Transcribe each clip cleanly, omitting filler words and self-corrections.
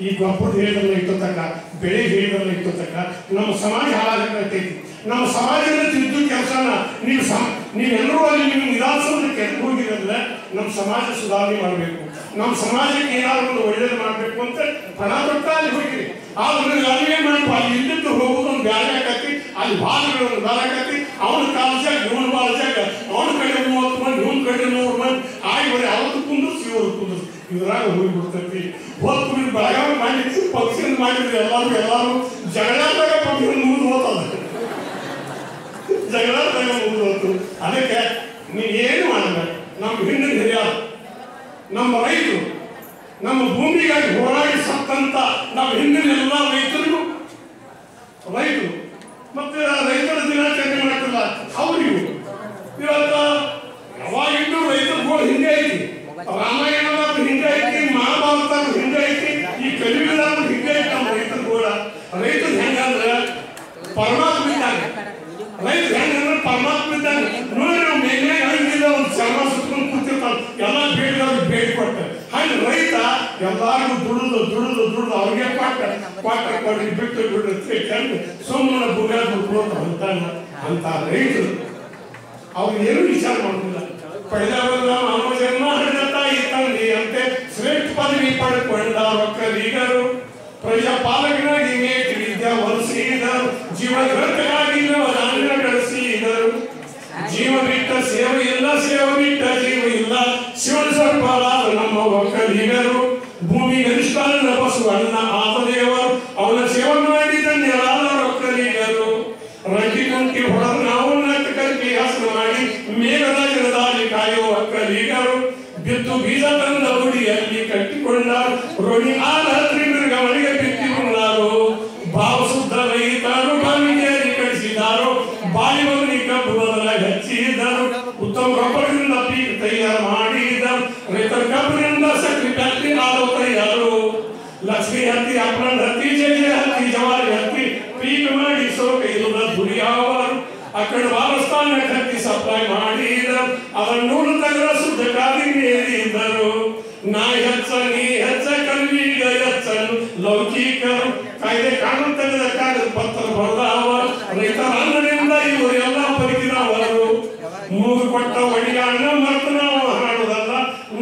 ಈ ಗೊಬ್ಬರದ ಹೇಳಿದ್ರಲ್ಲ ಇಟ್ಟತಕ್ಕ, ಬೆಳೆ ಹೇಳಿದ್ರಲ್ಲ ಇಟ್ಟತಕ್ಕ ನಮ್ಮ ಸಮಾಜ ಹಾಳಾಗತೈತಿ. ನಮ್ಮ ಸಮಾಜದ ತಿದ್ದು ಕೆಲಸನ ನೀವೆಲ್ಲರೂ ಅಲ್ಲಿ ನೀವು ನಿಧಾನಿಸೋದಕ್ಕೆ ಕೆಟ್ಟು ಹೋಗಿರೋದ್ರೆ ನಮ್ಮ ಸಮಾಜ ಸುಧಾರಣೆ ಮಾಡಬೇಕು, ನಮ್ಮ ಸಮಾಜಕ್ಕೆ ಏನಾದ್ರು ಒಂದು ಒಳ್ಳೇದು ಮಾಡಬೇಕು ಅಂತ ಹಣ ತೊಟ್ಟ ಅಲ್ಲಿ ಹೋಗಿರಿ. ಆದ್ರೆ ಅಲ್ಲಿಗೆ ಮಾಡಿ ಅಲ್ಲಿ ಇಲ್ಲಿದ್ದು ಹೋಗೋದು ಒಂದು ಬ್ಯಾರೆ ಆಕತಿ, ಅಲ್ಲಿ ಭಾಗಗಳು ಒಂದು ಬ್ಯಾರೆ ಆಕತಿ. ಅವನ ಕಾಲಜಾಗ ಇವನ ಬಾಳಜಾಗ ಅವನ ಕಡೆ 30 ಮಂದಿ, ಇವನ ಕಡೆ 100 ಮಂದಿ ಆಗಿ ಬರೀ ಅವತ್ತು ಕುಂದಿರ್ಸಿ ಇವರು ಕುಂದಿರ್ಸಿ ಇದ್ರಾಗ ಹೋಗಿಬಿಡ್ತೈತಿ. ಹೊತ್ತು ಬೆಳಗಾವಿ ಮಾಡಿ ಪಕ್ಷಿಯನ್ನು ಮಾಡಿದ್ರೆ ಎಲ್ಲರೂ ಜಗಳದಾಗ ಪಕ್ಷಿಯನ್ನು ಮುಗಿದು ಹೋಗ್ತದ, ಜಗಳದಾಗ ಮುಗಿದು ಹೋಗ್ತು. ಅದಕ್ಕೆ ನೀವೇನು ಮಾಡಬೇಡ. ನಮ್ಮ ಹಿಂದಿನ ಹಿರಿಯರು, ನಮ್ಮ ರೈತರು, ನಮ್ಮ ಭೂಮಿಗಾಗಿ ಹೋರಾಡಿ ಸತ್ತಂತ ನಮ್ಮ ಹಿಂದಿನ ಎಲ್ಲ ರೈತರು ಮತ್ತೆ ರೈತರ ದಿನಾಚರಣೆ ಮಾಡ್ತಿಲ್ಲ ಅವರಿಗೂ ಇವತ್ತ ಯಾವಾಗಿದ್ದು ರೈತರು ಹಿಂದೆ ಐತಿ. ರಾಮಾಯಣದ ಹಿಂದೆ ಐತಿ, ಮಹಾಭಾರತ ಹಿಂದೆ ಐತಿ, ಈ ಕಲಿಯುಗದ ಹಿಂದೆ ಐತಿ. ನಮ್ಮ ರೈತರು ಕೂಡ ರೈತರು ಹೆಂಗಂದ್ರೆ ಪರಮಾತ್ಮ ಇದ್ದಾನೆ. ರೈತರು ಹೆಂಗಂದ್ರೆ ಪರಮಾತ್ಮ ಇದ್ದಾನೆ. ನೋಡಿ ನಾವು ಮೇಲೆ ಹಂಗಿಲ್ಲ ಒಂದು ಚರ್ಮ ಸುತ್ಕೊಂಡು ಕೂತಿರ್ತಾನೆ, ಎಲ್ಲ ಬೇಡಿದವ್ರಿಗೆ ಬೇಡಿ ಕೊಟ್ಟ. ಹಾಗೆ ರೈತ ಎಲ್ಲರಿಗೂ ದುಡಿದು ಅವ್ರಿಗೆ ಕೊಟ್ಟು ಬಿಟ್ಟು ಕಂಡು ಸುಮ್ಮನೆ ಭೂಮಿಯಾಗ ಅಂತ ರೈತರು ಅವ್ರು ಏನು ವಿಚಾರ ಮಾಡೋದಿಲ್ಲ. ಪಡೆದವಲ್ಲ ಮಾನವ ಜನ್ಮ ಹಿಡಿದತ್ತ ಇತ್ತಂದಿ ಅಂತೆ ಶ್ರೇಷ್ಠ ಪದವಿ ಪಡೆದುಕೊಂಡ ಒಕ್ಕಲಿಗರು ಪ್ರಜಾಪಾಲಕನಾಗಿ ಮೇಟಿ ವಿದ್ಯಾ ಒಲಿಸಿದರು, ಜೀವ ಗ್ರಂಥಗಾಗಿ ದಾನ ಬೆಳೆಸಿದರು. ಜೀವ ಬಿಟ್ಟ ಸೇವೆ ಇಲ್ಲ, ಸೇವೆ ಬಿಟ್ಟ ಜೀವ ಇಲ್ಲ, ಶಿವನ ಸರ್ಪಾಲಾದ ನಮ್ಮ ಒಕ್ಕಲಿಗರು. ಭೂಮಿ ಗರಿಷ್ಠನ ಬಸವಣ್ಣ ಆತದೇವರು, ಅವನ ಸೇವೆ ಮಾಡಿ ಧನ್ಯರಾದ ಒಕ್ಕಲಿಗರು. ರಂಟಿ ಕುಂಟಿ ಹೊಡೆದು ನಾವು ನಾಟಕಕ್ಕೆ ಹಸರು ಮಾಡಿ ಮೇಘರಾಜನದಾಗಿ ಕಾಯುವ ಒಕ್ಕಲಿಗರು. ಬಿತ್ತು ಬೀಜ ತಂದ ಗುಡಿಯಲ್ಲಿ ಕಟ್ಟಿಕೊಂಡ ರೋಣಿ ಆರಾತ್ರಿ ಮೃಗವಳಿಗೆ ಬಿತ್ತಿಕೊಂಡರು. ಭಾವ ಶುದ್ಧ ರೈತರು ಬಾವಿಗೆ ಕಳಿಸಿದರು, ಬಾಯಿ ಮಗನಿ ಕಬ್ಬು ಬದಲಾಗಿ ಹಚ್ಚಿದರು. ಉತ್ತಮ ಗೊಬ್ಬರದಿಂದ ಪೀಕ್ ತಯಾರು ಮಾಡಿದರು, ರೈತರ ಕಬ್ಬಿನಿಂದ ಸಕ್ರಿ ಫ್ಯಾಕ್ಟ್ರಿ ಆರೋ ತಯಾರು. ಲಕ್ಷ್ಮಿ ಹತ್ತಿ, ಅಪ್ರಂಡ್ ಹತ್ತಿ, ಜಯ ಹತ್ತಿ, ಜವಾರಿ ಹತ್ತಿ ಪೀಕ್ ಮಾಡಿ ಸೋಕೈಲದ ದುರಿಯಾವರು. ಅಕ್ಕಡೆ ವಾರಸ್ಥಾನ ಕತ್ತಿ ಸಪ್ಲೈ ಮಾಡಿದರು, ಅದನ್ನು ತಗರ ಶುದ್ಧ ಕಾದಿ ನೀಡಿದರು. ನಾಯಿ ಹೆಚ್ಚ ನೀ ಹೆಚ್ಚ ಕಲ್ವಿಗ ಹೆಚ್ಚನು ಲೌಕಿಕರು, ಕಾಯ್ದೆ ಕಾನೂನು ತೆಗೆದ ಕಾಗದ ಪತ್ರ ಬರೆದವರು. ರೈತರ ಅನ್ನದಿಂದ ಇವರೆಲ್ಲ ಬದುಕಿದವರು. ಮೂಗು ಕೊಟ್ಟ ಒಡಿಗಾಣ ಮರ್ತು ನಾವು ಹಾಡುವುದಲ್ಲ,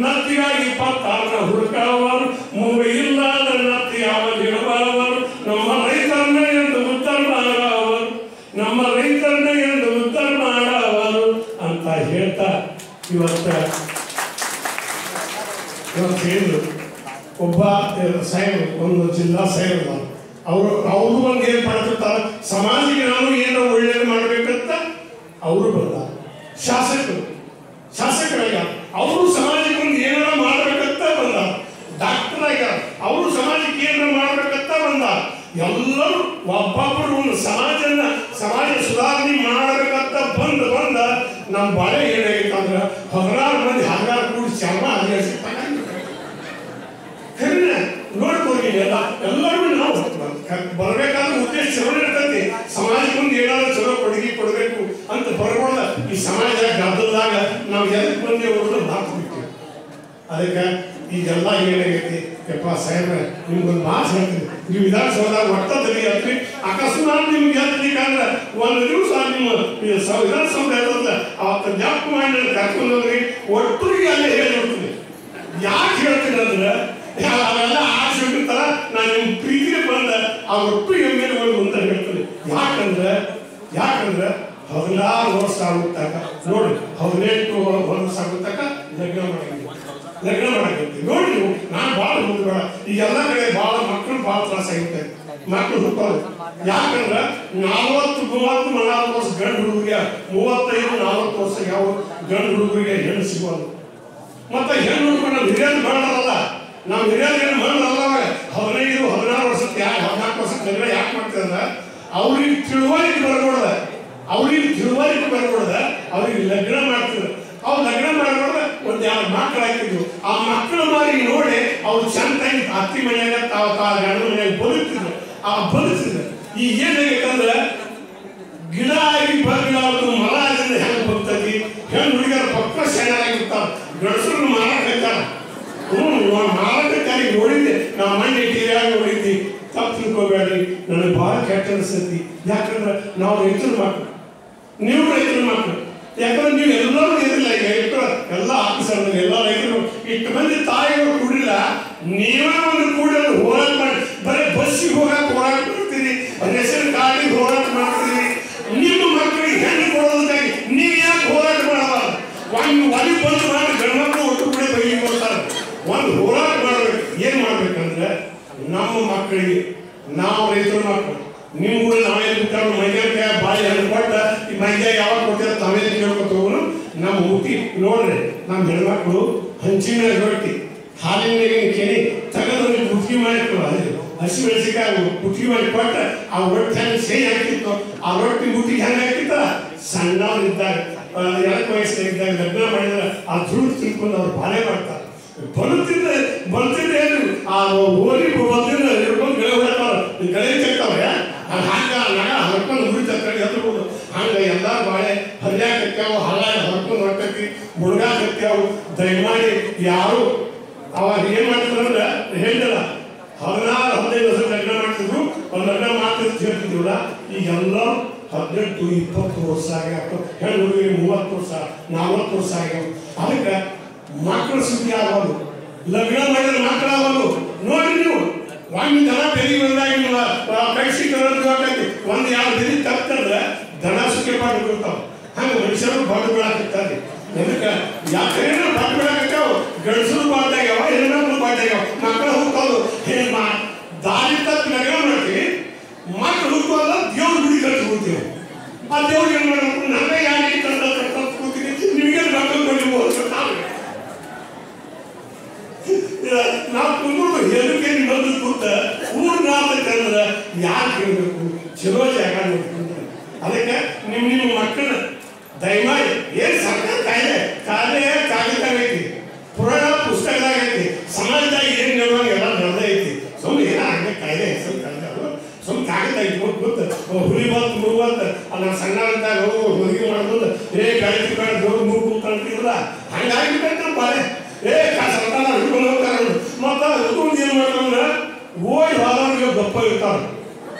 ನತ್ತಿಗಾಗಿ ಪತ್ತಾರ ಹುಡುಕವರು. ಮೂಗು ಇಲ್ಲದ ನತ್ತಿ ಅವಲಿಡುವವರು. ನಮ್ಮ ರೈತರನ್ನ ಎಂದು ಉತ್ತರ ಮಾಡವರು, ನಮ್ಮ ರೈತರನ್ನ ಎಂದು ಉತ್ತರ ಮಾಡವರು ಅಂತ ಹೇಳ್ತಾ ಇವತ್ತು ಹೇಳಿದ್ರು. ಒಬ್ಬ ಸಾಹೇಬರು, ಒಂದು ಜಿಲ್ಲಾ ಸಾಹೇಬರು, ಅವರು ಒಂದು ಏನ್ ಮಾಡ್ತಿರ್ತಾರೆ, ಸಮಾಜಕ್ಕೆ ನಾವು ಏನೋ ಒಳ್ಳೇದು ಮಾಡ್ಬೇಕಂತ ಅವರು ಬಂದ. ಶಾಸಕರಾಗ ಅವರು ಸಮಾಜಕ್ಕೆ ಒಂದು ಏನಾರ ಮಾಡ್ಬೇಕಂತ ಬಂದ. ಡಾಕ್ಟರ್ ಆಗ ಅವರು ಸಮಾಜಕ್ಕೆ ಏನಾರ ಮಾಡ್ಬೇಕಂತ ಬಂದ. ಎಲ್ಲರೂ ಒಬ್ಬೊಬ್ಬರು ಒಂದು ಸಮಾಜ ಸುಧಾರಣೆ ಮಾಡಬೇಕಂತ ಬಂದ ನಮ್ಮ ಬಾಳೆ ಏನಾಗಿತ್ತು ಅಂದ್ರೆ 16 ಮಂದಿ ಹಂಗಾರ ಕೂಡಿ ಚರ್ಮ ನೋಡ್ಬೋದು. ಎಲ್ಲರೂ ನಾವು ಬರ್ಬೇಕಾದ್ರೆ ಉದ್ದೇಶ ಚಲೋ ಇರ್ತೈತಿ, ಸಮಾಜಕ್ಕೆ ಒಂದು ಏನಾದ್ರು ಚಲೋ ಕೊಡುಗೆ ಕೊಡಬೇಕು ಅಂತ ಬರ್ಬೋದ. ಈ ಸಮಾಜ ಗದ್ದಲದಾಗ ನಾವು ಎದಕ್ಕೆ ಬಂದೇ ಹೋಗೋದು ಹಾಕ್ಬಿಟ್ಟು. ಅದಕ್ಕೆ ಈಗೆಲ್ಲ ಏನಾಗೈತಿ, ಯಪ್ಪ ಸಾಹೇಬ್ರೆ ನಿಮ್ಗೊಂದು ಮಾತು ಹೇಳ್ತೀನಿ, ನೀವು ವಿಧಾನಸೌಧದಾಗ ಒಟ್ಟದಲ್ಲಿ ಹೇಳ್ತೀವಿ. ಅಕಸ್ಮಾತ್ ನಿಮ್ಗೆ ಹೇಳ್ತಿದ್ರೆ ಒಂದು ದಿವಸ ನಿಮ್ಮ ವಿಧಾನಸೌಧ ಇರ್ತದೆ, ಅವತ್ತು ಜ್ಞಾಪಕ ಮಾಡಿ ಕರ್ಕೊಂಡು ಹೋಗ್ರಿ, ಒಟ್ಟರಿಗೆ ಅಲ್ಲೇ ಹೇಳಿಬಿಡ್ತೀನಿ. ಯಾಕೆ ಹೇಳ್ತೀನಿ ಅಂದ್ರೆ ಅವೆಲ್ಲ ಆಸೆ ಇರ್ತಾರ, ನಾನು ನಿಮ್ಮ ಪ್ರೀತಿಗೆ ಬಂದ ಆ ಒಟ್ಟು ಎಮ್ಮೆಗಳು ಅಂತ ಹೇಳ್ತೀನಿ. ಯಾಕಂದ್ರೆ 16 ವರ್ಷ ಆಗುತ್ತಾಗ ನೋಡಿ, 18 ವರ್ಷ ಆಗುತ್ತಾಗ ಲಗ್ನ ಮಾಡಾಕೈತಿ. ನೋಡಿ ನೀವು, ನಾನು ಭಾಳ ಹೋಗ್ಬೇಡ, ಈಗೆಲ್ಲ ಕಡೆ ಭಾಳ ಮಕ್ಕಳು ಭಾಳ ತ್ರಾಸ ಆಗುತ್ತೆ. ಮಕ್ಕಳು ಹುಟ್ಟೋದು ಯಾಕಂದ್ರೆ 40, 30, 40 ವರ್ಷ ಗಂಡು ಹುಡುಗರಿಗೆ, 35, 40 ವರ್ಷ ಯಾವ ಗಂಡು ಹುಡುಗರಿಗೆ ಹೆಣ್ಣು ಸಿಗೋದು. ಮತ್ತೆ ಹೆಣ್ಣು ಹುಡುಗರು ನಮ್ಮ ಹಿರಿಯರು ಮಾಡಲ್ಲ, ನಾವು ಹಿರಿಯರು ಏನು ಮಾಡಲ್ಲ. 15, 16 ವರ್ಷಕ್ಕೆ 14 ವರ್ಷಕ್ಕೆ ಮದುವೆ ಯಾಕೆ ಮಾಡ್ತಿದ್ರೆ ಅವ್ರಿಗೆ ತಿಳುವಳಿಕೆ ಬರ್ಬೋದ, ಅವ್ರಿಗೆ ಲಗ್ನ ಮಾಡ್ತಿದ್ರು. ಅವ್ರು ಲಗ್ನ ಮಾಡ್ಬೋದ ಒಂದು 2 ಮಕ್ಕಳು ಹಾಕಿದ್ರು. ಆ ಮಕ್ಕಳು ಮಾರಿ ನೋಡಿ ಅವ್ರು ಚಂದಾಗಿ ಅತ್ತಿ ಮನೆಯಾಗ ತಾವು ಗಂಡ ಮನೆಯಾಗ ಬದುಕ್ತಿದ್ರು. ಈಗ ಏನಾಗೈತಂದ್ರೆ ಗಿಡ ಆಗಿ ಬಗ್ಲಾದ್ರು, ಮರ ಆಗಿದ್ರೆ ಹೆಂಗೆ ಬರ್ತೈತಿ. ಹೆಣ್ಣು ಹುಡುಗಿಯರ ಪಕ್ಕ ಚೆನ್ನಾಗಿರ್ತಾವ, ಗಣಸರು ಮಾರಾಟ ಮಾರಾಟಕ್ಕಾಗಿ ನೋಡಿದ್ದೆ. ನಾವು ಮಣ್ಣೆ ಟಿವಿಯಾಗ ಅನಿಸ್ತೈತಿ. ಯಾಕಂದ್ರೆ ನಾವು ರೈತರ ಮಕ್ಕಳು, ನೀವು ರೈತರ ಮಕ್ಕಳು. ಯಾಕಂದ್ರೆ ನೀವು ಎಲ್ಲರೂ ಇರಲಿಲ್ಲ, ಈಗ ಎಲ್ಲ ಆಫೀಸರ್ಗಳು ಎಲ್ಲ ರೈತರು ಇಷ್ಟು ಮಂದಿ ತಾಯಿಗಳು ಕೂಡಿಲ್ಲ, ನೀವೇ ಒಂದು ಕೂಡಲು ಹೋರಾಟ ಮಾಡಿ. ಬರೀ ಬಸ್ಸಿಗೆ ಹೋಗಕ್ಕೆ ಹೋರಾಟ ಮಾಡ್ತೀರಿ, ರೇಷನ್ ಕಾರ್ಡಿಗೆ ಹೋರಾಟ ಮಾಡ್ತೀರಿ. ನಿಮ್ಮ ಮಕ್ಕಳಿಗೆ ಹೆಣ್ಣು ಕೊಡೋದಕ್ಕಾಗಿ ನೀವು ಯಾಕೆ ಹೋರಾಟ ಮಾಡಬಾರ್ದು? ಒಂದು ಒಲಿ ಬಂದು ಮಾಡಿ ಗಂಡ್ಮಕ್ಳು ಒಟ್ಟು ಕೂಡ ಬೈಲಿ ಕೊಡ್ತಾರೆ. ಒಂದು ಹೋರಾಟ ಮಾಡಬೇಕು. ಏನು ಮಾಡ್ಬೇಕಂದ್ರೆ ನಮ್ಮ ಮಕ್ಕಳಿಗೆ, ನಾವು ರೈತರ ಮಕ್ಕಳು, ನೀವು ಕೂಡ ನಾವೇ ಬಿಟ್ಟು ಮೈದಾನ ಬಾಯಿ ಹಣ್ಣು ಕೊಟ್ಟ ಈ ಮೈದಾ ಯಾವಾಗ ಕೊಡ್ತಾರೆ ತಾವೇ ಕೇಳ್ಕೊತ ಹೋಗೋನು. ನಮ್ಮ ಊಟಿ ನೋಡ್ರಿ, ನಮ್ಮ ಹೆಣ್ಮಕ್ಳು ಹಂಚಿನ ರೊಟ್ಟಿ ಹಾಲಿನ ಕೆನೆ ತೆಗೆದು ಮುಟ್ಟಿ ಮಾಡಿಕೊಳ್ಳ ಹಸಿ ಮೆಣಸಿಕಾಯಿ ಮುಟ್ಟಿ ಮಾಡಿ ಕೊಟ್ಟ ಆ ರೊಟ್ಟಿ ಹೆಂಗೆ ಸೇರಿ ಹಾಕಿತ್ತು, ಆ ರೊಟ್ಟಿ ಮುಟ್ಟಿಗೆ ಹೆಂಗೆ ಹಾಕಿತ್ತ ಸಣ್ಣವ್ರಿದ್ದಾಗ 2 ವಯಸ್ಸಿನಾಗಿದ್ದಾಗ ಲಗ್ನ ಮಾಡಿದ್ರೆ ಆ ದುಡ್ಡು ತಿಳ್ಕೊಂಡು ಅವ್ರು ಬಾಳೆ ಮಾಡ್ತಾರೆ. ಬರುತ್ತಿದ್ದ ಆ ಓರಿ ಬಂದಿದ್ದ ಹಿಡ್ಕೊಂಡು ಗೆಳೆ ಹೊಡ್ತಾವ, ಗೆಳೆ ತೆಗ್ತಾವೆ ಹಂಗ ನಗ ಹರ್ಕೊಂಡು ಹುರಿತಾರೆ ಎದ್ರಬೋದು. ಹಂಗೆ ಎಲ್ಲ ಬಾಳೆ ಹರಿಯಾಕತ್ಯಾವು, ಹಾಲಾಗಿ ಹರ್ಕೊಂಡು ಹೊರಟೈತಿ, ಮುಳುಗಾಕತ್ಯಾವು. ದಯಮಾಡಿ ಯಾರು ಅವಾಗ ಏನು ಮಾಡ್ತಾರಂದ್ರೆ ಹೇಳಿಲ್ಲ, 16-15 ವರ್ಷ ಲಗ್ನ ಮಾಡ್ತಿದ್ರು, ಒಂದು ಲಗ್ನ ಮಾಡ್ತಿದ್ದು ಹೇಳ್ತಿದ್ವಲ್ಲ. ಈಗೆಲ್ಲ 18-20 ವರ್ಷ ಆಗ್ಯಾವ, ಹೆಣ್ಣು ಹುಡುಗಿಗೆ 30 ವರ್ಷ 40 ವರ್ಷ ಆಗ್ಯಾವ. ಅದಕ್ಕೆ ಮಕ್ಕಳು ಸುದ್ದಿ ಆಗೋದು, ಲಗ್ನ ಮಾಡಿದ್ರೆ ಮಕ್ಕಳಾಗೋದು. ನೋಡಿ ನೀವು ಒಂದು ದನ ಬೆರಿ ಬಂದಾಗ ನೀವು ಕೈಸಿ ಕರೋದು ಒಂದು ಯಾವ ಬೆರಿ ತಪ್ಪಂದ್ರೆ ದನ ಸುಖೆ ಪಾಡು ಬಿಡ್ತಾವ. ಹಂಗೆ ಮನುಷ್ಯರು ಬಾಡು ಬೀಳಾಕತ್ತಾರೆ. ಅದಕ್ಕೆ ಯಾಕೇನೋ ಬಾಡು ಬೀಳಾಕತ್ತಾವ, ಗಂಡಸರು ಬಾಡ್ಯಾಗ್ಯಾವ, ಹೆಣ್ಮಕ್ಳು ಬಾಡ್ಯಾಗ್ಯಾವ, ಮಕ್ಕಳು ಹುಟ್ಟೋದು. ದಾರಿ ತಪ್ಪು ಲಗ್ನ ಮಾಡ್ತೀವಿ, ಮಕ್ಕಳು ಹುಟ್ಟೋಲ್ಲ, ದೇವ್ರ ಗುಡಿ ಕಟ್ಟಿ ಹೋಗ್ತೀವಿ. ಆ ದೇವ್ರು ಏನು ಮಾಡಬೇಕು, ನನಗೆ ಯಾಕೆ ಕೂತೀನಿ, ನಿಮಗೆ ಮಕ್ಕಳು ಕೊಡಿಬೋದು. ನಾವು ಕುಂದ್ರು ಏನಕ್ಕೆ ನಿಮ್ಮದು ಕೂತ ಊರ್ ನಾಲ್ಕಂದ್ರೆ ಯಾರು ಕೇಳಬೇಕು, ಚಲೋ ಜಾಗ ನೋಡ್ಕೊಂಡ್ರೆ. ಅದಕ್ಕೆ ನಿಮ್ಮ ಮಕ್ಕಳ ದಯಮಾಡಿ ಏನು ಸರ್ಕಾರ ಕಾಯ್ದೆ ಕಾಗದಾಗೈತಿ, ಪುರಾಣ ಪುಸ್ತಕದಾಗ ಐತಿ, ಸಮಾಜದಾಗ ಏನು ಹೇಳುವಾಗ ಎಲ್ಲ ನಡೆದೇ ಐತಿ. ಸುಮ್ಮನೆ ಏನೋ ಹಂಗೆ ಕಾಯ್ದೆ ಹೆಸರು ಕಾಯ್ದೆ ಅವರು ಸುಮ್ಮನೆ ಕಾಗದ ಇಟ್ಕೊಂಡು ಕೂತು ಹುಲಿ ಬಂತು ಮುರು ಬಂತು ಅಲ್ಲ ಸಣ್ಣದಾಗ ಹೊರಗೆ ಮಾಡ್ಕೊಂಡು ಗಾಳಿ ಕಾಡು ದೊಡ್ಡ ಮೂರು ಕೂತ್ಕೊಂಡ್ತಿಲ್ಲ. ಹಂಗಾಗಿಬಿಟ್ಟು ಬಾಳೆ ಸರ್ಕಾರ ಹಿಡ್ಕೊಂಡು ಹೋಗ್ತಾರೆ. ಮತ್ತು ಅದಕ್ಕೊಂದು ಏನು ಮಾಡ್ತಾರೆ, ಓಡಿ ಹೋದವ್ರಿಗೆ ದಪ್ಪ ಇರ್ತಾರೆ.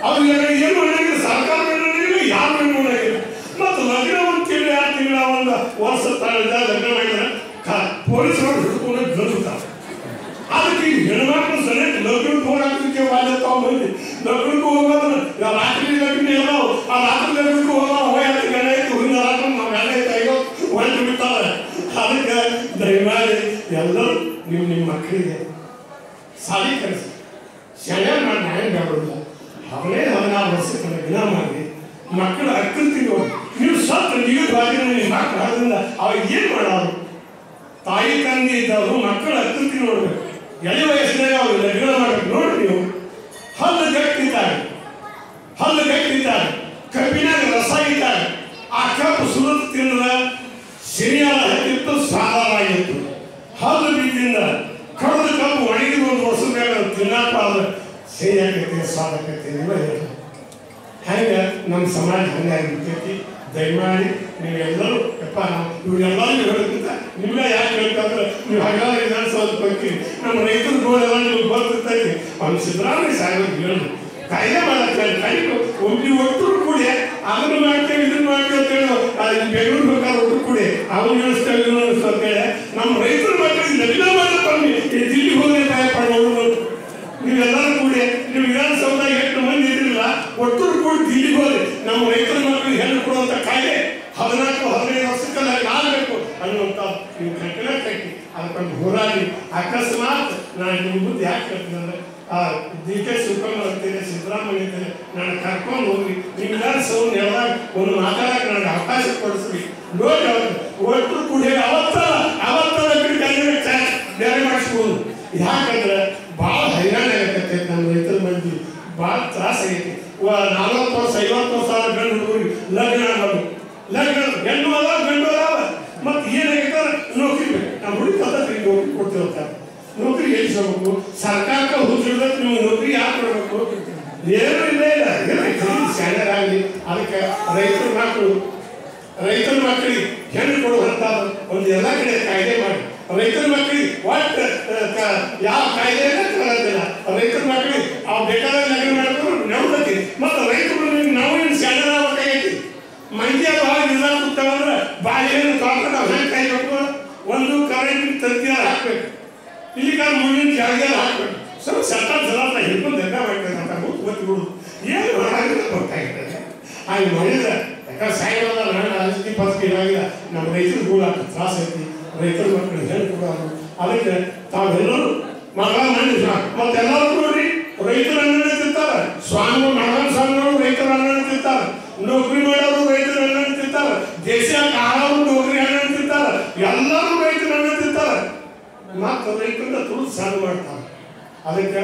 ಅವ್ರಿಗೆ ಏನು ಮಾಡಿದ್ರೆ ಸರ್ಕಾರ ಯಾರು ಮಾಡಿಲ್ಲ. ಮತ್ತು ಲಗ್ನ 1 ತಿಂಗಳು 2 ತಿಂಗಳ ಒಂದು ವರ್ಷ ಲಗ್ನ ಮಾಡಿದ್ರೆ ಪೊಲೀಸರು ಹಿಡ್ಕೊಂಡು ಗಂದುತ್ತಾರೆ. ಅದಕ್ಕೆ ಈ ಹೆಣ್ಮಕ್ಳು ಸರಿ ಲಗ್ನಕ್ಕೆ ಹೋಗಾಕಕ್ಕೆ ಬಾಲ್ಯ ತಗೊಂಡ್ಬಂದು ಲಗ್ನಕ್ಕೆ ಹೋಗೋದು ರಾತ್ರಿ ಲಗ್ನ ಎಲ್ಲೋ ಆ ರಾತ್ರಿ ಲಗ್ನಕ್ಕೆ ಹೋಗೋ ಹೋಗಿ ಗಣ ಐತಿ ಹುಡುಗ ಹಾಕೊಂಡು ನಾವು ಗಣ ಐತೆ ಹೊಂಟು ಬಿಡ್ತಾರೆ. ಅದಕ್ಕೆ ದಯಮಾಡಿ ಎಲ್ಲರೂ ನಿಮ್ಮ ಮಕ್ಕಳಿಗೆ ಸಾಲಿ ಕಲಿಸಿ ಶಾಲೆ ಮಾಡಿ ನ್ಯಾಯ ಮಾಡೋದಿಲ್ಲ. 16 ವರ್ಷಕ್ಕೆ ಲಗ್ನ ಮಾಡಿ ಮಕ್ಕಳು ಅಕ್ಕಂತೀನಿ ನೀವು ಸತ್ತು ನೀವು ಬಾಗಿ ನಿಮ್ಮ ಮಕ್ಕಳು ಅದರಿಂದ ಅವಾಗ ಏನು ಮಾಡೋರು? ತಾಯಿ ತಂದೆ ಇದ್ದವರು ಮಕ್ಕಳು ಅಕ್ಕಂತೀನಿ ನೋಡ್ಬೇಕು. ಎಳೆ ವಯಸ್ಸಿನಾಗ ಅವ್ರು ಲಗ್ನ ಮಾಡ್ಬೇಕು. ನೋಡಿ ನೀವು ಹಲ್ಲು ಗಟ್ಟಿದ್ದಾರೆ, ಕಬ್ಬಿನಾಗ ರಸ ಇದ್ದಾರೆ. ಆ ಕಬ್ಬು ಸುರಿದು ತಿಂದ್ರೆ ಸಿರಿಯಾದ ಹತ್ತಿತ್ತು, ಸಾಧಾರಣ ಆಗಿತ್ತು. ಹಲ್ಲು ಬಿದ್ದಿಂದ ಕಡದ ಕಬ್ಬು ಒಣಗಿ 1 ವರ್ಷದ ಮೇಲೆ ತಿನ್ನಪ್ಪ ಅಂದ್ರೆ ಸಿಹಿಯಾಗೈತಿ, ಸ್ವಾದಕೈತಿ. ಹಂಗೆ ನಮ್ಮ ಸಮಾಜ ಹಂಗಾಗಿರ್ತೈತಿ. ದಯಮಾಡಿ ನೀವೆಲ್ಲರೂ ಯಪ್ಪ ಇವ್ರೆಲ್ಲರಿಗೂ ಹೇಳೋದಕ್ಕಿಂತ ನಿಮ್ಗೆ ಯಾಕೆ ಹೇಳ್ತಂದ್ರೆ ನೀವು ಹಾಗಾದ್ರೆ ವಿಧಾನಸೌಧ ಬರ್ತೀವಿ. ನಮ್ಮ ರೈತರ ಗೋಳೆಲ್ಲ ನಿಮ್ಗೆ ಬರ್ತಿರ್ತೈತಿ. ಅವ್ನು ಸಿದ್ದರಾಮಯ್ಯ ಸಾಹೇಬ್ ಹೇಳಿ ಕಾಯ್ದೆ ಮಾಡಕ್ಕೆ ಕೈಗೂ ನೀವು ಒಟ್ಟರು ಕೂಡಿ ಅದನ್ನು ಮಾಡ್ತೇವೆ ಇದನ್ನು ಮಾಡ್ತೇವೆ ಅಂತ ಹೇಳಿ ಅಲ್ಲಿ ಬೆಂಗಳೂರು ಬೇಕಾದ್ರೆ ಒಟ್ಟರು ಕೂಡಿ ಅವನು ಹೇಳಿಸ್ತೇವೆ ಇದನ್ನು ಅಂತೇಳಿ ನಮ್ಮ ರೈತರ ಮಕ್ಕಳಿಗೆ ಲಗ್ನ ಮಾಡ್ಕೊಂಡು ದಿಲ್ಲಿ ಹೋಗಿ ಭಯ ಪಡೋದು. ನೀವೆಲ್ಲರೂ ಕೂಡಿ ನೀವು ವಿಧಾನಸೌಧ ಎಷ್ಟು ಮಂದಿ ಇರಲಿಲ್ಲ, ಒಟ್ಟರು ಕೂಡಿ ದಿಲ್ಲಿಗೆ ಹೋಗಿ ನಮ್ಮ ರೈತರ ಮಕ್ಕಳಿಗೆ ಹೆಣ್ಣು ಕೊಡುವಂಥ ಕಾಯ್ದೆ 14-15 ವರ್ಷಕ್ಕೆಲ್ಲ ಆಗಬೇಕು ಅನ್ನುವಂಥ ನೀವು ಕಟ್ಟಡ ಕಟ್ಟಿ ಅದಕ್ಕೊಂದು ಹೋರಾಡಿ. ಅಕಸ್ಮಾತ್ ನಾನು ನಿಮ್ಮ ಮುಂದೆ ಯಾಕೆ ಹೇಳ್ತೀನಿ ಅಂದರೆ DK ಶಿವಕುಮಾರ್ ಅಂತೀನಿ, ಸಿದ್ದರಾಮಯ್ಯ ಅಂತೀನಿ, ನಾನು ಕರ್ಕೊಂಡು ಹೋಗಿ ನಿಮ್ಮೆಲ್ಲ ಸೌನ್ ಹೇಳಿದಾಗ ಒಂದು ಮಾತಾಡಕ್ಕೆ ನನಗೆ ಅವಕಾಶ ಕೊಡಿಸ್ರಿ. ನೋಡಿ ಒಟ್ಟರು ಕೂಡಿ ಅವತ್ತಲ್ಲ ಬೇರೆ ಮಾಡಿಸ್ಬೋದು. ಯಾಕಂದ್ರೆ ಭಾಳ ಹೈರಾಣ ಆಗತ್ತೆ. ನಮ್ಮ ರೈತರ ಮಂದಿ ಭಾಳ ತ್ರಾಸ ಆಗೈತಿ. 40 ವರ್ಷ 50 ವರ್ಷ ಗಂಡು ಹುಡುಗರಿಗೆ ಲಗ್ನ ಆಗೋದು, ಹೆಣ್ಣು ಅದಾವ ಗಂಡು ಅದಾವ. ಮತ್ತು ಏನಾಗೈತೆ ನೌಕರಿ ಬೇಕು. ನಮ್ಮ ಹುಡುಗ ಪದ್ಧತಿ ನೌಕರಿ ಕೊಡ್ತಿರ್ತಾರೆ. ನೌಕರಿ ಎಲ್ಲಿಸಬೇಕು? ಸರ್ಕಾರಕ್ಕೆ ಹುಚ್ಚಿಡ್ಬೇಕು. ನೀವು ನೌಕರಿ ಯಾಕೆ ಕೊಡಬೇಕು? ಏನೂ ಇಲ್ಲ ಶಾಲೆರಾಗಲಿ. ಅದಕ್ಕೆ ರೈತರ ಮಕ್ಕಳಿಗೆ ಹೆಣ್ಣು ಕೊಡುವಂಥ ಒಂದು ಎಲ್ಲ ಕಡೆ ಕಾಯ್ದೆ ಮಾಡಿ ರೈತರ ಮಕ್ಕಳಿಗೆ ಒಟ್ಟು ಯಾವ ಕಾಯ್ದೆಯನ್ನ ತಗೊಳ್ಳೋದಿಲ್ಲ. ರೈತರ ಮಕ್ಕಳಿಗೆ ಅವ್ರು ಬೇಕಾದಾಗ ಲಗ್ನ ಮಾಡ್ಕೊಂಡು ನೆವದತಿ ಮತ್ತು ರೈತರು ಶಾಣರಾಗಬೇಕಾಗೈತಿ. ಮಂದಿ ಭಾಳ ನಿಜ ಕೂತಾವಂದ್ರೆ ಬಾಳೆಹಣ್ಣು ಕಾಕೊಂಡು ಹೆಂಗೆ ಕಾಯ್ಬೇಕು, ಒಂದು ಕರೆಂಟ್ ತಂತಿಯಾರ ಹಾಕ್ಬೇಕು, ಇಲ್ಲಿ ಕಾಲ ಮುಳ್ಳಿನ ಜಾಗಿಯಾರ ಹಾಕ್ಬೇಕು. ಸ್ವಲ್ಪ ಸಲ ಹಿಡ್ಕೊಂಡು ದಂಡ ಮಾಡ್ಕೊಂಡು ಗೊತ್ತಿಬಿಡುದು ಏನು ಮಾಡೋದಿಲ್ಲ ಗೊತ್ತಾಗ್ತದೆ. ಹಾಗೆ ಮಾಡಿದ್ರೆ ಯಾಕಂದ್ರೆ ಸಾಯಂಕಾಲ ನಾನು ರಾಜಕೀಯ ಪತ್ರಿಕೆ ಇರಾಗಿಲ್ಲ. ನಮ್ಮ ರೈತರು ಕೂಡ ತ್ರಾಸ ಐತಿ, ರೈತರ ಮಕ್ಕಳು ಹೇಳ್ಕೊಡೋದು. ಅದಕ್ಕೆ ತಾವೆಲ್ಲರೂ ಮಗ ಮಾಡಿದ್ರ ಮತ್ತೆಲ್ಲರೂ ನೋಡ್ರಿ ರೈತರ ಅನ್ನ ತಿಂತಾರೆ. ಸ್ವಾಮಿಗಳು ನಾರಾಯಣ ಸ್ವಾಮಿಗಳು ರೈತರ ಅನ್ನ ತಿಂತಾರೆ, ನೌಕರಿ ಮಾಡೋರು ರೈತರ ಅನ್ನ ತಿಂತಾರೆ, ದೇಶ ಕಾಳವರು ನೌಕರಿ ಅನ್ನ ತಿಂತಾರೆ, ಎಲ್ಲರೂ ರೈತರ ಅನ್ನ ತಿಂತಾರೆ. ಮತ್ತು ರೈತರನ್ನ ತುಳು ಸಣ್ಣ ಮಾಡ್ತಾರೆ. ಅದಕ್ಕೆ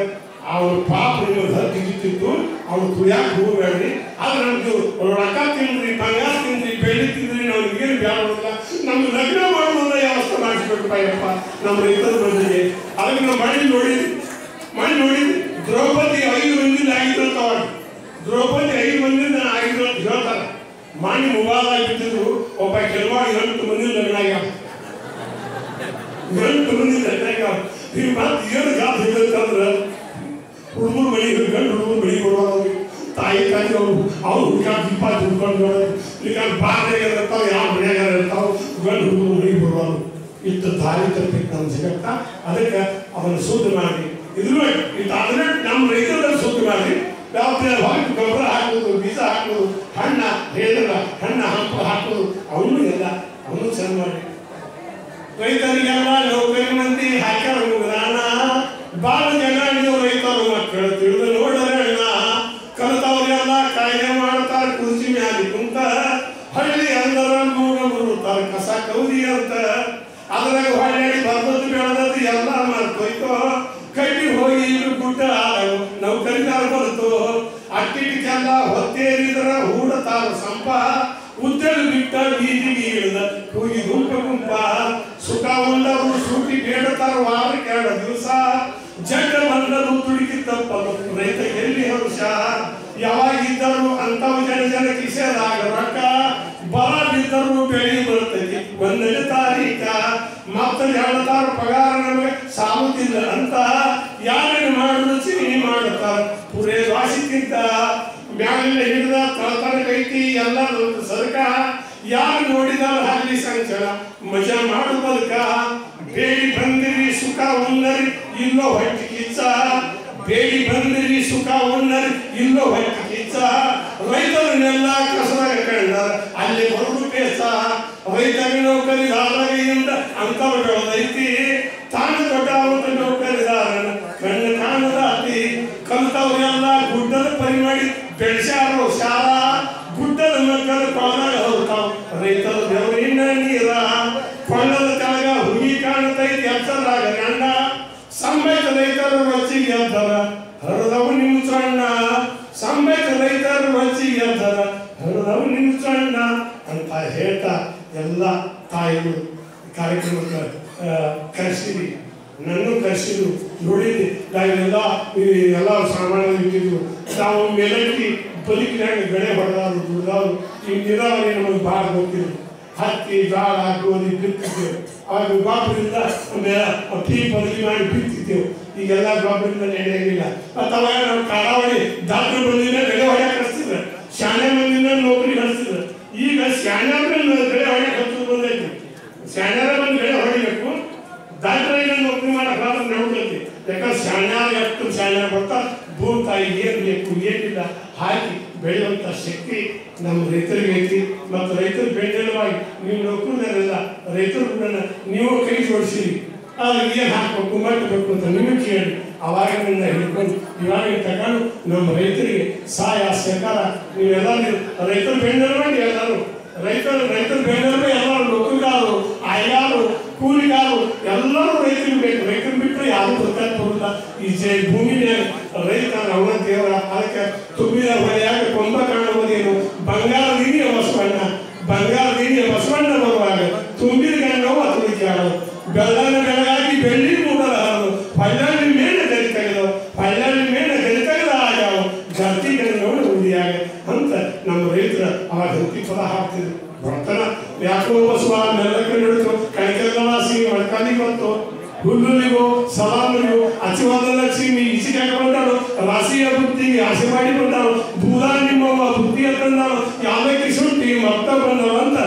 ಅವ್ರ ಪಾಪ ನಿಮಗೆ ಹತ್ತಿತ್ತು ಅವ್ರು ತುಳಿಯಾಕೆ ಹೋಗಬೇಡ್ರಿ. ಆದ್ರೆ ನಮ್ದು ರೊಕ್ಕ ತಿಂದ್ರಿ, ಬಂಗಾರ ತಿಂದ್ರಿ, ಬೆಳ್ಳಿ ತಿಂದ್ರಿ, ನಮ್ಗೆ ಏನು ಬೇಡೋದಿಲ್ಲ. ನಮ್ಗೆ ಲಗ್ನ ಮಾಡೋದ್ರ ವ್ಯವಸ್ಥೆ ಮಾಡಿಸ್ಬೇಕು ಪಾಯಪ್ಪ ನಮ್ಮ ರೈತರ ಬಂದಿದೆ. ಅದಕ್ಕೆ ನಾವು ಮಾಡಿ ನೋಡಿದ್ವಿ ದ್ರೌಪದಿ 5 ಮಂದಿಯಿಂದ ಆಗಿದ್ರಂತ. ದ್ರೌಪದಿ 5 ಮಂದಿಯಿಂದ ಆಗಿದ್ರು ಅಂತ ಹೇಳ್ತಾರೆ. ಮಾಡಿ ಮೊಬೈಲ್ ಬಿದ್ದಿದ್ರು ಒಬ್ಬ ಕೆಲವಾರು 8 ಮಂದಿ ಲಗ್ನ ಆಗ್ಯಾವ. 8 ಮಂದಿ ಲಗ್ನ ಆಗ್ಯಾವ. ಈಗ ಮತ್ತೆ ಏನು ಜಾತ್ ಹೇಳ್ಬೇಕಂದ್ರೆ ಹುಡುಗರು ಮನೆ ಗಂಡು ಹುಡುಗರು ಮನೆ ಕೊಡುವ ತಾಯಿ ತಾಯಿ ಅವ್ರು ಹುಡುಕಾಡ್ ದೀಪ ಹುಡ್ಕೊಂಡು ಈಗ ಬಾರ್ನಾಗ ಇರ್ತಾವ, ಯಾವ ಮನೆಯಾಗ ಇರ್ತಾವ, ಗಂಡು ಹುಡುಗರು ಮನೆ ಕೊಡುವರು. ಇಷ್ಟು ದಾರಿ ತಪ್ಪಿತ್ತು ನಮ್ಮ ಜಗತ್ತ. ಅದಕ್ಕೆ ಅದನ್ನು ಶುದ್ಧ ಮಾಡಿ ಇದ್ರ ಇದಾದ್ರೆ ನಮ್ಮ ರೈತರನ್ನ ಶುದ್ಧ ಮಾಡಿ ಯಾವ ಗೊಬ್ಬರ ಹಾಕೋದು, ಬೀಜ ಹಾಕೋದು, ಹಣ್ಣ ಹಂಪು ಹಾಕೋದು, ಅವನು ಎಲ್ಲ ಅವನು ಚೆಂದ ಮಾಡಿ. ರೈತರಿಗೆಲ್ಲ ನೌಕರಿ ಮಂದಿ ಹಾಕ್ಯಾರ ಮುಗ್ದಾನ. ಬಾಳ ಜನ ನೀವು ರೈತರು ಮಕ್ಕಳು ತಿಳಿದು ನೋಡ್ರೆ ಅಣ್ಣ ಕಲಿತವ್ರೆಲ್ಲ ಕಾಯ್ದೆ ಮಾಡ್ತಾರೆ. ಕುರ್ಚಿ ಮ್ಯಾಲಿ ಕುಂತ ಹಳ್ಳಿ ಎಲ್ಲರ ಬರುತ್ತಾರೆ ಕಸ ಕೌದಿ ಅಂತ. ಅದ್ರಾಗ ಹೊಳ್ಳಿ ಬರ್ದದ್ದು ಬೆಳೆದದ್ದು ಎಲ್ಲ ಮಾಡ್ಕೋಯ್ತು. ಕಡ್ಡಿ ಹೋಗಿ ಇಲ್ಲಿ ಗುಡ್ಡ ನೌಕರಿಗಾರ ಬಂತು. ಅಕ್ಕಿಟಿಗೆಲ್ಲ ಹೊತ್ತೇರಿದ್ರ ಹೂಡತಾರ ಸಂಪ. ಉದ್ದಲು ಬಿಟ್ಟ ಬೀದಿಗೆ ಇಳಿದ ಹೋಗಿ ಗುಂಪ ಸುಖ ಉಂಡವರು ಸೂಟಿ ಬೇಡತಾರ ವಾರಕ್ಕೆ 2 ದಿವಸ. ಜಡ್ಡ ಬಂದರು ತುಡುಕಿದ್ದಪ್ಪ ರೈತ ಎಲ್ಲಿ ಹರುಷ. ಯಾವಾಗಿದ್ದರು ಅಂತವು ಜನ ಕಿಸೆದಾಗ ರೊಕ್ಕ. ಬರ ಬಿದ್ದರು ಬೆಳಿ ಬರ್ತೈತಿ 1ನೇ ತಾರೀಕ. ಮತ್ತೆ ಹೇಳ್ತಾರ ಪಗಾರ ನಮಗೆ ಸಾಗುತ್ತಿಲ್ಲ ಅಂತ. ಯಾರೇನು ಮಾಡುದು ಚಿನಿ ಮಾಡುತ್ತಾರ ಪುರೇ ವಾಸಿಕ್ಕಿಂತ. ಮ್ಯಾಲಿಂದ ಹಿಡಿದ ತಳತನ ಕೈತಿ ಎಲ್ಲ ಸರ್ಕ. ಯಾರು ನೋಡಿದಾರ ಹಾಗೆ ಸಂಚಲ ಮಜಾ ಮಾಡು ಬದುಕ. ಬೇಡಿ ಬಂದಿರಿ ಸುಖ ಉನ್ನರಿ ಇಲ್ಲೋ ಹೊಟ್ಟೆ ಕಿಚ್ಚ. ಬೇಡಿ ಬಂದಿರಿ ಸುಖ ಉನ್ನರಿ ಇಲ್ಲೋ ಹೊಟ್ಟೆ ಕಿಚ್ಚ. ರೈತರನ್ನೆಲ್ಲ ಕಸದಾಗ ಕಂಡ ಅಲ್ಲಿ ಬರುದು ಬೇಸ. ರೈತನ ನೌಕರಿದಾರರಿಂದ ಅಂತವ ಬೆಳೆದೈತಿ. ತಾನು ದೊಡ್ಡ ನೌಕರಿದಾರನ ಕಣ್ಣು ಕಾಣದಾತಿ. ಕಲಿತವ್ರೆಲ್ಲ ಗುಡ್ಡದ ಪರಿಮಾಡಿ ಬೆಳೆಸ್ಯಾರೋ ಶಾಲ. ಗುಡ್ಡದ ಮಕ್ಕಳು ಕೊಳ್ಳಾಗ ಹೋಗ್ತಾವ ರೈತರ ಬೆವರಿನ ನೀರ. ಕೊಳ್ಳದ ಕೆಳಗ ಹುಗಿ ಕಾಣ್ತೈತಿ ಎತ್ತರಾಗ ಗಂಡ. ಸಂಬೈತ ರೈತರು ರೊಚ್ಚಿಗೆ ಎದ್ದರ ಹರಿದವು ನಿಮ್ಮ ಸಣ್ಣ. ಸಂಬೈತ ರೈತರು ರೊಚ್ಚಿಗೆ ಎದ್ದರ ಹರಿದವು ನಿಮ್ಮ ಸಣ್ಣ ಅಂತ ಹೇಳ್ತಾ ಎಲ್ಲ ತಾಯಿಗಳು ಕಾರ್ಯಕ್ರಮಕ್ಕೆ ಕರೆಸಿದ್ವಿ. ನನ್ನೂ ಕರೆಸಿದ್ರು, ನೋಡಿದ್ವಿ. ಎಲ್ಲ ಸಾಮಾನ್ಯ ಇಟ್ಟಿದ್ರು. ನಾವು ಮೇಲಕ್ಕಿ ಬದುಕಿನಾಗ ಬೆಳೆ ಹೊಡೆದಾದ್ರು ದುಡ್ದಾದ್ರು. ಈ ನೀರಾವರಿ ನಮಗೆ ಭಾಳ ಗೊತ್ತಿದ್ರು. ಹತ್ತಿ ಜೋಳ ಗೋಧಿ ಬಿತ್ತಿದ್ದೆವು. ಆವಾಗ ಗೊಬ್ಬರದಿಂದ ಟೀ ಬದಲಿ ಮಾಡಿ ಬಿತ್ತಿದ್ದೆವು. ಈಗೆಲ್ಲ ಗೊಬ್ಬರದಿಂದ ನಡೆಯಂಗಿಲ್ಲ. ಮತ್ತು ಅವಾಗ ನಾವು ಕರಾವಳಿ ದಾಖಲೆ ಬಂದಿನ ಬೆಳೆ ಹೊಡೆಯಕ್ಕೆ ಕಳಿಸ್ತಿದ್ರು. ಶಾಣೆ ಮಂದಿನ ನೌಕರಿ ಕಳಿಸ್ತಿದ್ರು. ಈಗ ಶಾಣ್ಯಾರ ಬೆಳೆ ಹೊಡೆಯಕ್ಕೆ ಹಚ್ಚೋದು ಬಂದೈತಿ. ಶಾಣ್ಯಾರ ಬಂದು ಬೆಳೆ ಹೊಡಿಬೇಕು, ದಾಖಲೆಗೆ ನೌಕರಿ ಮಾಡಕ್ಕೆ ನೋಡ್ತೈತಿ. ಯಾಕಂದ್ರೆ ಶಾಣ್ಯಾರ ಎಷ್ಟು ಶಾಣ್ಯಾರ ಬರ್ತಾ ಭೂಮಿ ತಾಯಿ ಏನು ಬೇಕು ಏನಿಲ್ಲ ಹಾಕಿ ಬೆಳೆಯುವಂಥ ಶಕ್ತಿ ನಮ್ಮ ರೈತರಿಗೆ ಐತಿ. ಮತ್ತು ರೈತರು ಬೆಳೆದವಾಗಿ ನೀವು ನೌಕರಿದಾರೆಲ್ಲ ರೈತರು ಕೂಡ ನೀವು ಕೈ ಜೋಡಿಸಿರಿ. ಆದ್ರೆ ಏನು ಹಾಕಬೇಕು ಮಾಡಬೇಕು ಅಂತ ನಿಮಗೆ ಕೇಳಿ ಅವಾಗಿನಿಂದ ಹಿಡ್ಕೊಂಡು ಇವಾಗ ತಗೊಂಡು ನಮ್ಮ ರೈತರಿಗೆ ಸಹಾಯ ಸಹಕಾರ ನೀವೆಲ್ಲ ರೈತರು ಬೆಳೆದವಾಗಿ ಎಲ್ಲರೂ ರೈತರು ಬೆಳೆದವರು ಎಲ್ಲರೂ ನೌಕರಿಗಾರರು, ಆಯಾರು, ಕೂಲಿಗಾರರು ಎಲ್ಲರೂ ರೈತರಿಗೆ ಬೇಕು. ರೈತರು ಬಿಟ್ಟರೆ ಯಾರು ಗೊತ್ತಾಗ್ತಿಲ್ಲ. ಈ ಭೂಮಿ ರೈತ ಅವನ ದೇವರ. ಅದಕ್ಕೆ ತುಂಬಿದ ಹೊಳೆಯಾಗ ಕೊಂಬ ಕಾಣುವುದೇನು ಬಂಗಾರ ನೀರಿಯ ಬಸವಣ್ಣ. ಬಂಗಾರ ನೀರಿಯ ಬಸವಣ್ಣ ಬರುವಾಗ ತುಂಬಿದ ಗಂಗವು ಅತುಳಿಕ್ಯಾಳು. ಬೆಳಗಾಗಿ ಬೆಳ್ಳಿ ಮೂಡಲ ಹರಿದು ಪಳ್ಳಾಳಿ ಮೇಲೆ ಗರಿ ತೆಗೆದವು. ಪಳ್ಳಾಳಿ ಮೇಲೆ ಗರಿ ತೆಗೆದ ಆಗ್ಯಾವು ಜಾತಿ ಗಂಗವನ್ನ ಉಳಿಯಾಗ ಅಂತ ನಮ್ಮ ರೈತರ ಅವಾಗ ಹಂತಿ ಪದ ಹಾಕ್ತಿದ್ರು. ಬರ್ತನ ಯಾಕೋ ಬಸವ ನೆಲಕ್ಕೆ ನಡೆದು ಕೈಕೆಲ್ಲ ಸಿಗಿ ಮಡ್ಕಾಲಿ ಬಂತು. ಹುಲ್ಲುಲಿಗೋ ಸಲಾಮುಲಿಗೋ ಅಚಿವಾದ ಲಕ್ಷ್ಮಿ ಈಚೆಗೆ ಹಾಕೊಂಡಾಳು ರಾಶಿಯ ಬುದ್ಧಿಗೆ ಆಸೆ ಮಾಡಿಕೊಂಡಾಳು ಭೂದ ನಿಮ್ಮವ್ವ ಬುದ್ಧಿಯ ತಂದಾಳು ಯಾವಕ್ಕೆ ಸುಟ್ಟಿ ಮತ್ತ ಬಂದಳು ಅಂತ